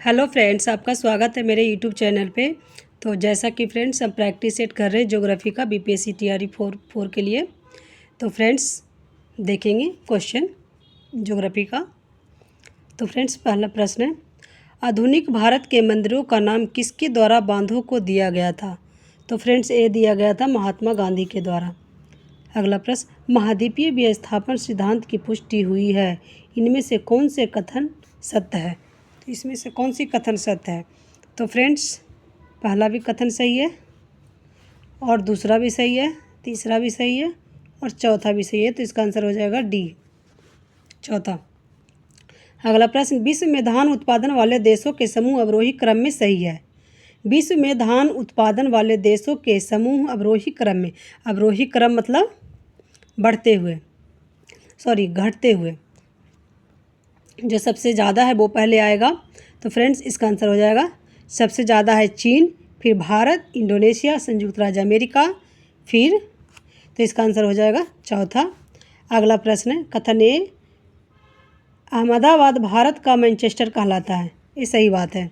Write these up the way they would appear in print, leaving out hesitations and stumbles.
Hello friends, आपका स्वागत है मेरे यूट्यूब चैनल पे। तो जैसा कि फ्रेंड्स हम प्रैक्टिस सेट कर रहे हैं ज्योग्राफी का बीपीएससी टीआरई 4 के लिए। तो फ्रेंड्स देखेंगे क्वेश्चन ज्योग्राफी का। तो फ्रेंड्स पहला प्रश्न है, आधुनिक भारत के मंदिरों का नाम किसके द्वारा बांधों को दिया गया था? तो फ्रेंड्स ये दिया गया था महात्मा गांधी के द्वारा। अगला प्रश्न, महाद्वीपीय विस्थापन सिद्धांत की पुष्टि हुई है, इनमें से कौन से कथन सत्य है? तो इसमें से कौन सी कथन सत्य है? तो फ्रेंड्स पहला भी कथन सही है और दूसरा भी सही है, तीसरा भी सही है और चौथा भी सही है। तो इसका आंसर हो जाएगा डी, चौथा। अगला प्रश्न, विश्व में धान उत्पादन वाले देशों के समूह अवरोही क्रम में सही है। विश्व में धान उत्पादन वाले देशों के समूह अवरोही क्रम में, अवरोही क्रम मतलब बढ़ते हुए, घटते हुए, जो सबसे ज़्यादा है वो पहले आएगा। तो फ्रेंड्स इसका आंसर हो जाएगा, सबसे ज़्यादा है चीन, फिर भारत, इंडोनेशिया, संयुक्त राज्य अमेरिका, फिर, तो इसका आंसर हो जाएगा चौथा। अगला प्रश्न है, कथन ए, अहमदाबाद भारत का मैनचेस्टर कहलाता है। ये सही बात है।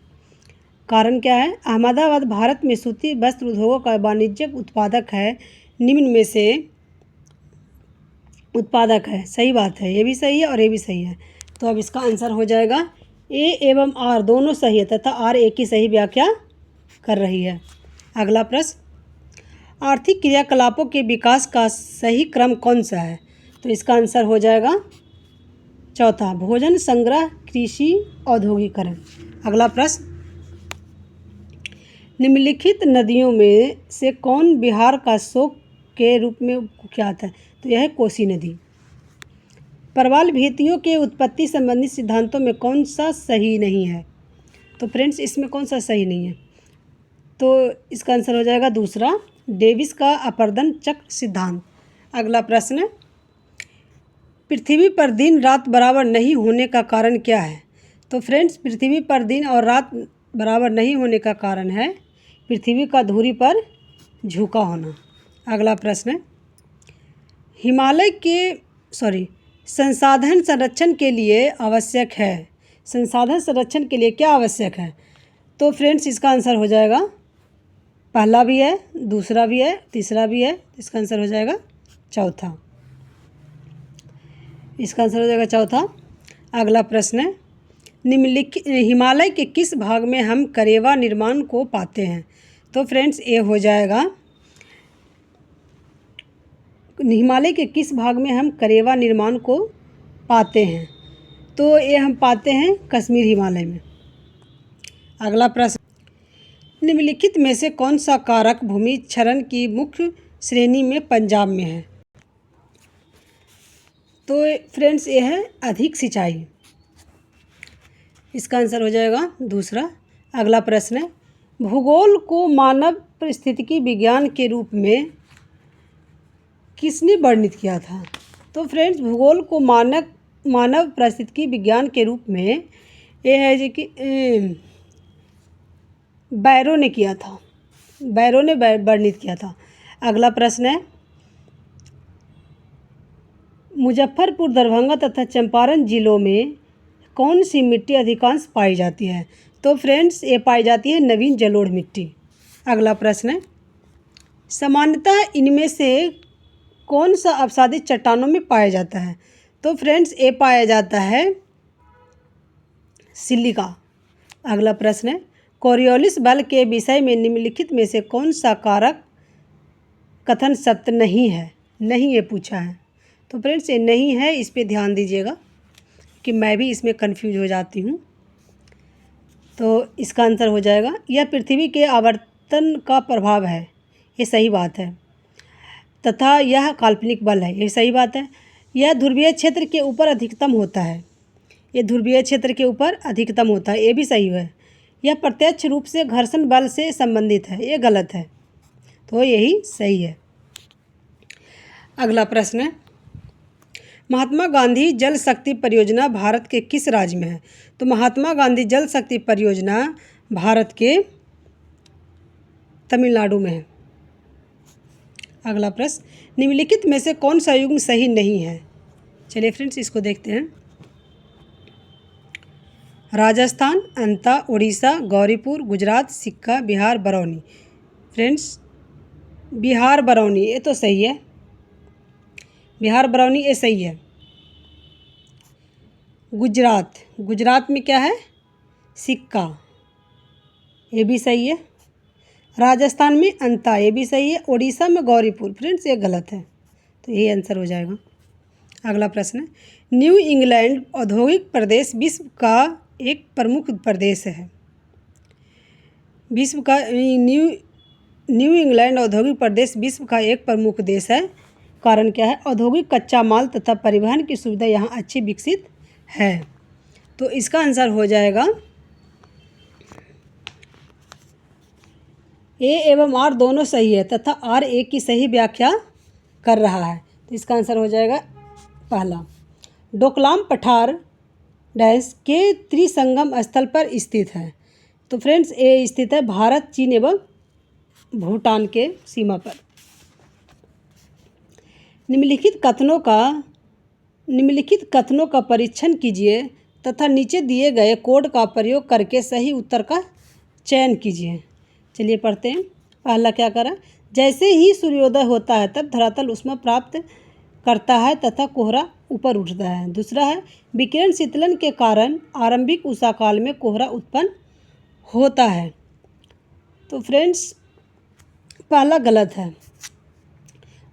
कारण क्या है? अहमदाबाद भारत में सूती वस्त्र उद्योगों का वाणिज्यिक उत्पादक है, निम्न में से उत्पादक है। सही बात है, ये भी सही है और ये भी सही है। तो अब इसका आंसर हो जाएगा ए एवं आर दोनों सही है तथा आर ए की सही व्याख्या कर रही है। अगला प्रश्न, आर्थिक क्रियाकलापों के विकास का सही क्रम कौन सा है? तो इसका आंसर हो जाएगा चौथा, भोजन, संग्रह, कृषि, औद्योगिकरण। अगला प्रश्न, निम्नलिखित नदियों में से कौन बिहार का शोक के रूप में कुख्यात है? तो यह है कोसी नदी। परवाल भेतियों के उत्पत्ति संबंधी सिद्धांतों में कौन सा सही नहीं है? तो फ्रेंड्स इसमें कौन सा सही नहीं है? तो इसका आंसर हो जाएगा दूसरा, डेविस का अपर्दन चक्र सिद्धांत। अगला प्रश्न, पृथ्वी पर दिन रात बराबर नहीं होने का कारण क्या है? तो फ्रेंड्स पृथ्वी पर दिन और रात बराबर नहीं होने का कारण है पृथ्वी का धुरी पर झुका होना। अगला प्रश्न, हिमालय के संसाधन संरक्षण के लिए आवश्यक है, संसाधन संरक्षण के लिए क्या आवश्यक है? तो फ्रेंड्स इसका आंसर हो जाएगा, पहला भी है, दूसरा भी है, तीसरा भी है। इसका आंसर हो जाएगा चौथा, इसका आंसर हो जाएगा चौथा। अगला प्रश्न है, निम्नलिखित हिमालय के किस भाग में हम करेवा निर्माण को पाते हैं? तो फ्रेंड्स ये हो जाएगा, हिमालय के किस भाग में हम करेवा निर्माण को पाते हैं? तो ये हम पाते हैं कश्मीर हिमालय में। अगला प्रश्न, निम्नलिखित में से कौन सा कारक भूमि क्षरण की मुख्य श्रेणी में पंजाब में है? तो फ्रेंड्स ये है अधिक सिंचाई। इसका आंसर हो जाएगा दूसरा। अगला प्रश्न है, भूगोल को मानव पारिस्थितिकी विज्ञान के रूप में किसने वर्णित किया था? तो फ्रेंड्स भूगोल को मानव पारिस्थितिकी विज्ञान के रूप में ये है जी कि बैरो ने किया था, बैरो ने वर्णित किया था। अगला प्रश्न है, मुजफ्फरपुर, दरभंगा तथा चंपारण जिलों में कौन सी मिट्टी अधिकांश पाई जाती है? तो फ्रेंड्स ये पाई जाती है नवीन जलोढ़ मिट्टी। अगला प्रश्न है, सामान्यतः इनमें से कौन सा अपसादित चट्टानों में पाया जाता है? तो फ्रेंड्स ये पाया जाता है सिलिका। अगला प्रश्न है, कोरियोलिस बल के विषय में निम्नलिखित में से कौन सा कारक कथन सत्य नहीं है? नहीं ये पूछा है। तो फ्रेंड्स ये नहीं है, इस पे ध्यान दीजिएगा कि मैं भी इसमें कंफ्यूज हो जाती हूँ। तो इसका आंसर हो जाएगा, यह पृथ्वी के आवर्तन का प्रभाव है। ये सही बात है। तथा यह काल्पनिक बल है। ये सही बात है। यह ध्रुवीय क्षेत्र के ऊपर अधिकतम होता है। ये ध्रुवीय क्षेत्र के ऊपर अधिकतम होता है। ये भी सही है। यह प्रत्यक्ष रूप से घर्षण बल से संबंधित है। ये गलत है। तो यही सही है। अगला प्रश्न है, महात्मा गांधी जल शक्ति परियोजना भारत के किस राज्य में है? तो महात्मा गांधी जल शक्ति परियोजना भारत के तमिलनाडु में है। अगला प्रश्न, निम्नलिखित में से कौन सा युग्म सही नहीं है? चलिए फ्रेंड्स इसको देखते हैं। राजस्थान, अंता, उड़ीसा, गौरीपुर, गुजरात, सिक्का, बिहार, बरौनी। फ्रेंड्स बिहार बरौनी ये तो सही है, बिहार बरौनी ये सही है। गुजरात, गुजरात में क्या है? सिक्का, ये भी सही है। राजस्थान में अंता, ये भी सही है। उड़ीसा में गौरीपुर, फ्रेंड्स ये गलत है, तो यही आंसर हो जाएगा। अगला प्रश्न है, न्यू इंग्लैंड औद्योगिक प्रदेश विश्व का एक प्रमुख प्रदेश है। विश्व का न्यू इंग्लैंड औद्योगिक प्रदेश विश्व का एक प्रमुख देश है। कारण क्या है? औद्योगिक कच्चा माल तथा परिवहन की सुविधा यहाँ अच्छी विकसित है। तो इसका आंसर हो जाएगा ए एवं आर दोनों सही है तथा आर ए की सही व्याख्या कर रहा है। तो इसका आंसर हो जाएगा पहला। डोकलाम पठार डैश के त्रिसंगम स्थल पर स्थित है। तो फ्रेंड्स ये स्थित है भारत, चीन एवं भूटान के सीमा पर। निम्नलिखित कथनों का परीक्षण कीजिए तथा नीचे दिए गए कोड का प्रयोग करके सही उत्तर का चयन कीजिए। चलिए पढ़ते हैं। पहला क्या करा? जैसे ही सूर्योदय होता है तब धरातल ऊष्मा प्राप्त करता है तथा कोहरा ऊपर उठता है। दूसरा है विकिरण शीतलन के कारण आरंभिक उषा काल में कोहरा उत्पन्न होता है। तो फ्रेंड्स पहला गलत है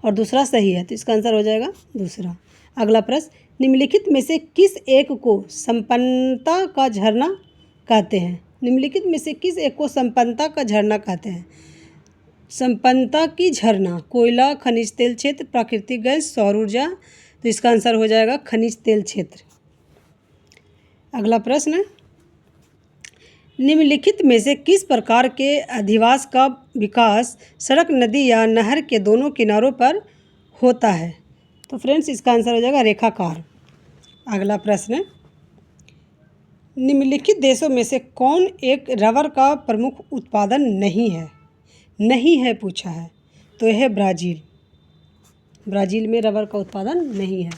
और दूसरा सही है, तो इसका आंसर हो जाएगा दूसरा। अगला प्रश्न, निम्नलिखित में से किस एक को संपन्नता का झरना कहते हैं? निम्नलिखित में से किस एक को संपन्नता का झरना कहते हैं? संपन्नता की झरना, कोयला, खनिज तेल क्षेत्र, प्राकृतिक गैस, सौर ऊर्जा। तो इसका आंसर हो जाएगा खनिज तेल क्षेत्र। अगला प्रश्न, निम्नलिखित में से किस प्रकार के अधिवास का विकास सड़क, नदी या नहर के दोनों किनारों पर होता है? तो फ्रेंड्स इसका आंसर हो जाएगा रेखाकार। अगला प्रश्न, निम्नलिखित देशों में से कौन एक रबर का प्रमुख उत्पादन नहीं है पूछा है। तो यह है ब्राज़ील। ब्राज़ील में रबर का उत्पादन नहीं है।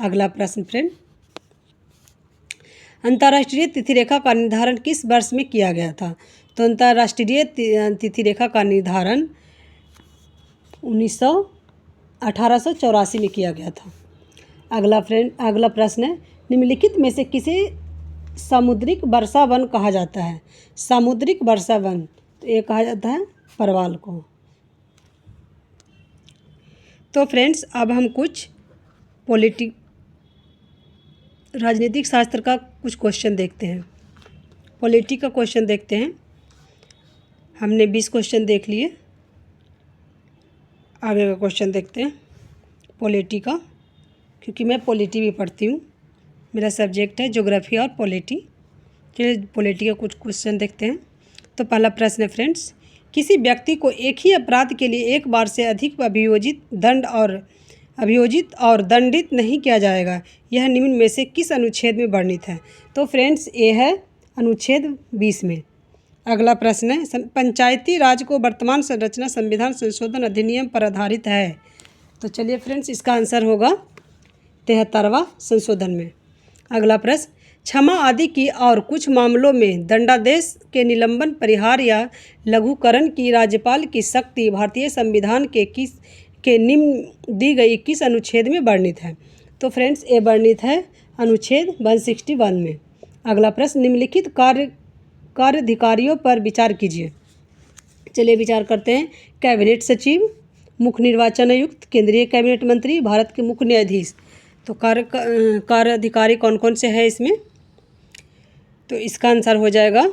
अगला प्रश्न फ्रेंड, अंतर्राष्ट्रीय तिथि रेखा का निर्धारण किस वर्ष में किया गया था? तो अंतर्राष्ट्रीय तिथि रेखा का निर्धारण 1884 में किया गया था। अगला प्रश्न है, निम्नलिखित में से किसे सामुद्रिक वर्षा वन कहा जाता है? सामुद्रिक वर्षा वन, तो ये कहा जाता है परवाल को। तो फ्रेंड्स अब हम कुछ राजनीतिक शास्त्र का कुछ क्वेश्चन देखते हैं। पॉलिटी का क्वेश्चन देखते हैं। हमने 20 क्वेश्चन देख लिए, आगे का क्वेश्चन देखते हैं पॉलिटी का, क्योंकि मैं पॉलिटी भी पढ़ती हूँ। मेरा सब्जेक्ट है ज्योग्राफी और पॉलिटी। चलिए पॉलिटी का कुछ क्वेश्चन देखते हैं। तो पहला प्रश्न है फ्रेंड्स, किसी व्यक्ति को एक ही अपराध के लिए एक बार से अधिक अभियोजित और दंडित नहीं किया जाएगा, यह निम्न में से किस अनुच्छेद में वर्णित है? तो फ्रेंड्स ये है अनुच्छेद 20 में। अगला प्रश्न है, पंचायती राज को वर्तमान संरचना संविधान संशोधन अधिनियम पर आधारित है। तो चलिए फ्रेंड्स इसका आंसर होगा 73वां संशोधन में। अगला प्रश्न, क्षमा आदि की और कुछ मामलों में दंडादेश के निलंबन, परिहार या लघुकरण की राज्यपाल की शक्ति भारतीय संविधान के निम्न दी गई किस अनुच्छेद में वर्णित है? तो फ्रेंड्स ये वर्णित है अनुच्छेद 161 में। अगला प्रश्न, निम्नलिखित कार्याधिकारियों पर विचार कीजिए। चलिए विचार करते हैं। कैबिनेट सचिव, मुख्य निर्वाचन आयुक्त, केंद्रीय कैबिनेट मंत्री, भारत के मुख्य न्यायाधीश। तो कार्याधिकारी कौन कौन से हैं इसमें? तो इसका आंसर हो जाएगा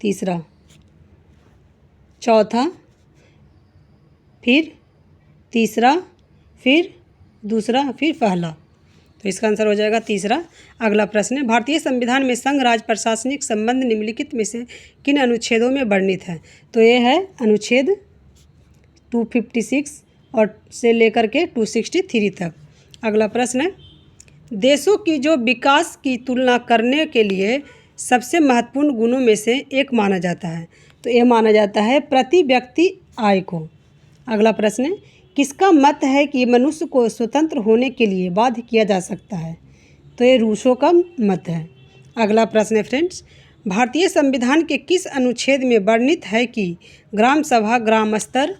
तीसरा, चौथा, फिर तीसरा, फिर दूसरा, फिर पहला। तो इसका आंसर हो जाएगा तीसरा। अगला प्रश्न है, भारतीय संविधान में संघ राज्य प्रशासनिक संबंध निम्नलिखित में से किन अनुच्छेदों में वर्णित है? तो ये है अनुच्छेद 256 और से लेकर के 263 तक। अगला प्रश्न है, देशों की जो विकास की तुलना करने के लिए सबसे महत्वपूर्ण गुणों में से एक माना जाता है। तो यह माना जाता है प्रति व्यक्ति आय को। अगला प्रश्न है, किसका मत है कि मनुष्य को स्वतंत्र होने के लिए बाध्य किया जा सकता है? तो ये रूसो का मत है। अगला प्रश्न है फ्रेंड्स, भारतीय संविधान के किस अनुच्छेद में वर्णित है कि ग्राम सभा ग्राम स्तर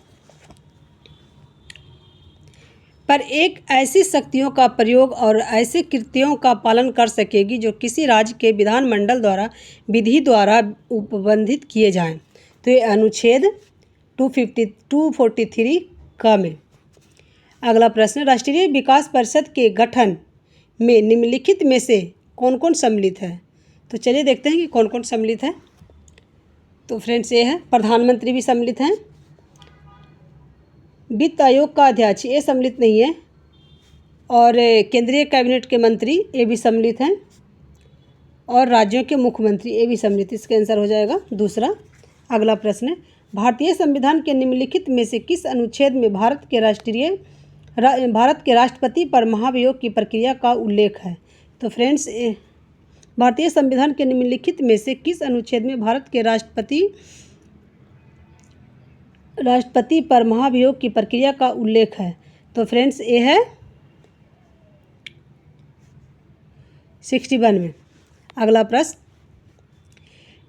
पर एक ऐसी शक्तियों का प्रयोग और ऐसे कृत्यों का पालन कर सकेगी जो किसी राज्य के विधानमंडल द्वारा विधि द्वारा उपबंधित किए जाएं। तो ये अनुच्छेद 243 क में। अगला प्रश्न, राष्ट्रीय विकास परिषद के गठन में निम्नलिखित में से कौन कौन सम्मिलित है? तो चलिए देखते हैं कि कौन कौन सम्मिलित है। तो फ्रेंड्स ये है, प्रधानमंत्री भी सम्मिलित हैं, वित्त आयोग का अध्यक्ष ये सम्मिलित नहीं है, और केंद्रीय कैबिनेट के मंत्री ये भी सम्मिलित हैं, और राज्यों के मुख्यमंत्री ये भी सम्मिलित। इसका आंसर हो जाएगा दूसरा। अगला प्रश्न है, भारतीय संविधान के निम्नलिखित में से किस अनुच्छेद में भारत के राष्ट्रपति पर महाभियोग की प्रक्रिया का उल्लेख है? तो फ्रेंड्स भारतीय संविधान के निम्नलिखित में से किस अनुच्छेद में भारत के राष्ट्रपति पर महाभियोग की प्रक्रिया का उल्लेख है? तो फ्रेंड्स ये है 61 में। अगला प्रश्न,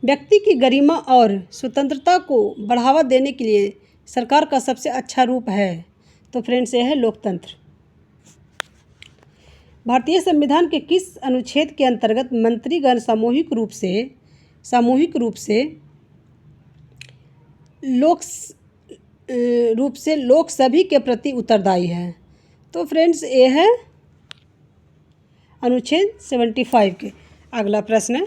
व्यक्ति की गरिमा और स्वतंत्रता को बढ़ावा देने के लिए सरकार का सबसे अच्छा रूप है? तो फ्रेंड्स ये है लोकतंत्र। भारतीय संविधान के किस अनुच्छेद के अंतर्गत मंत्रीगण सामूहिक रूप से लोक सभी के प्रति उत्तरदायी है? तो फ्रेंड्स ये है अनुच्छेद 75 के। अगला प्रश्न है,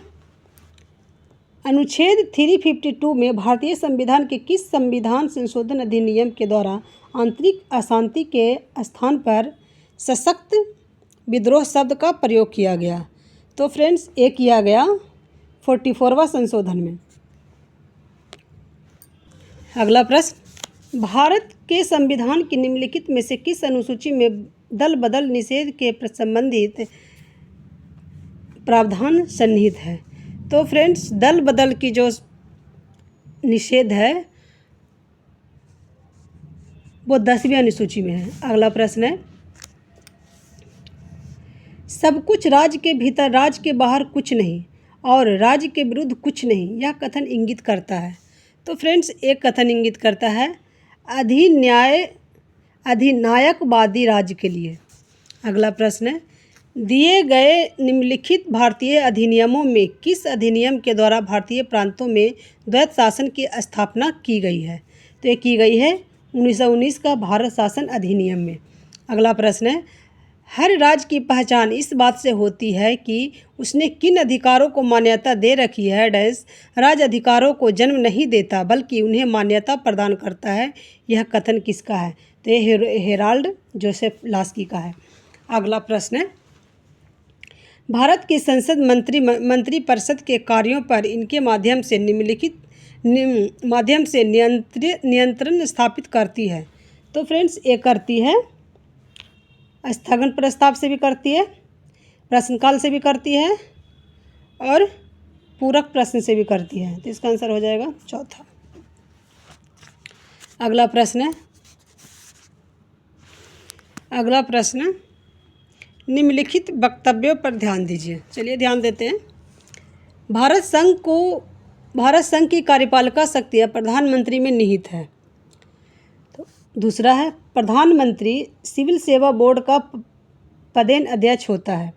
अनुच्छेद 352 में भारतीय संविधान के किस संविधान संशोधन अधिनियम के द्वारा आंतरिक अशांति के स्थान पर सशक्त विद्रोह शब्द का प्रयोग किया गया? तो फ्रेंड्स ये किया गया 44वां संशोधन में। अगला प्रश्न, भारत के संविधान की निम्नलिखित में से किस अनुसूची में दल बदल निषेध के संबंधित प्रावधान सन्निहित है? तो फ्रेंड्स दल बदल की जो निषेध है वो 10वीं अनुसूची में है। अगला प्रश्न है, सब कुछ राज्य के भीतर राज्य के बाहर कुछ नहीं और राज्य के विरुद्ध कुछ नहीं, यह कथन इंगित करता है? तो फ्रेंड्स एक कथन इंगित करता है अधिनायकवादी राज्य के लिए। अगला प्रश्न है, दिए गए निम्नलिखित भारतीय अधिनियमों में किस अधिनियम के द्वारा भारतीय प्रांतों में द्वैत शासन की स्थापना की गई है? तो ये की गई है 1919 का भारत शासन अधिनियम में। अगला प्रश्न है, हर राज्य की पहचान इस बात से होती है कि उसने किन अधिकारों को मान्यता दे रखी है। राज्य अधिकारों को जन्म नहीं देता बल्कि उन्हें मान्यता प्रदान करता है, यह कथन किसका है? तो ये हेराल्ड जोसेफ लास्की का है। अगला प्रश्न है, भारत की संसद मंत्रिपरिषद के कार्यों पर इनके माध्यम से नियंत्रण स्थापित करती है? तो फ्रेंड्स ये करती है स्थगन प्रस्ताव से भी करती है, प्रश्नकाल से भी करती है और पूरक प्रश्न से भी करती है। तो इसका आंसर हो जाएगा चौथा। अगला प्रश्न निम्नलिखित वक्तव्यों पर ध्यान दीजिए। चलिए ध्यान देते हैं। भारत संघ की कार्यपालिका शक्तियाँ प्रधानमंत्री में निहित है। तो दूसरा है, प्रधानमंत्री सिविल सेवा बोर्ड का पदेन अध्यक्ष होता है।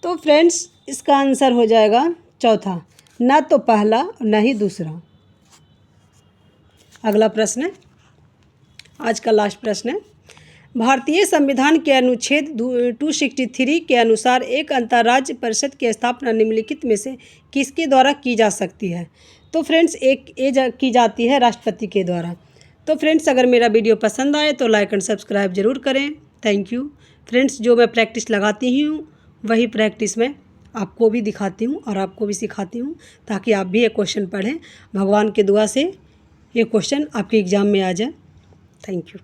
तो फ्रेंड्स इसका आंसर हो जाएगा चौथा, ना तो पहला और ना ही दूसरा। अगला प्रश्न है, आज का लास्ट प्रश्न है, भारतीय संविधान के अनुच्छेद 263 के अनुसार एक अंतर्राज्य परिषद की स्थापना निम्नलिखित में से किसके द्वारा की जा सकती है? तो फ्रेंड्स की जाती है राष्ट्रपति के द्वारा। तो फ्रेंड्स अगर मेरा वीडियो पसंद आए तो लाइक एंड सब्सक्राइब ज़रूर करें। Thank you friends. जो मैं प्रैक्टिस लगाती हूँ वही प्रैक्टिस मैं आपको भी दिखाती हूँ और आपको भी सिखाती हूँ, ताकि आप भी ये क्वेश्चन पढ़ें। भगवान की दुआ से ये क्वेश्चन आपके एग्ज़ाम में आ जाए। Thank you.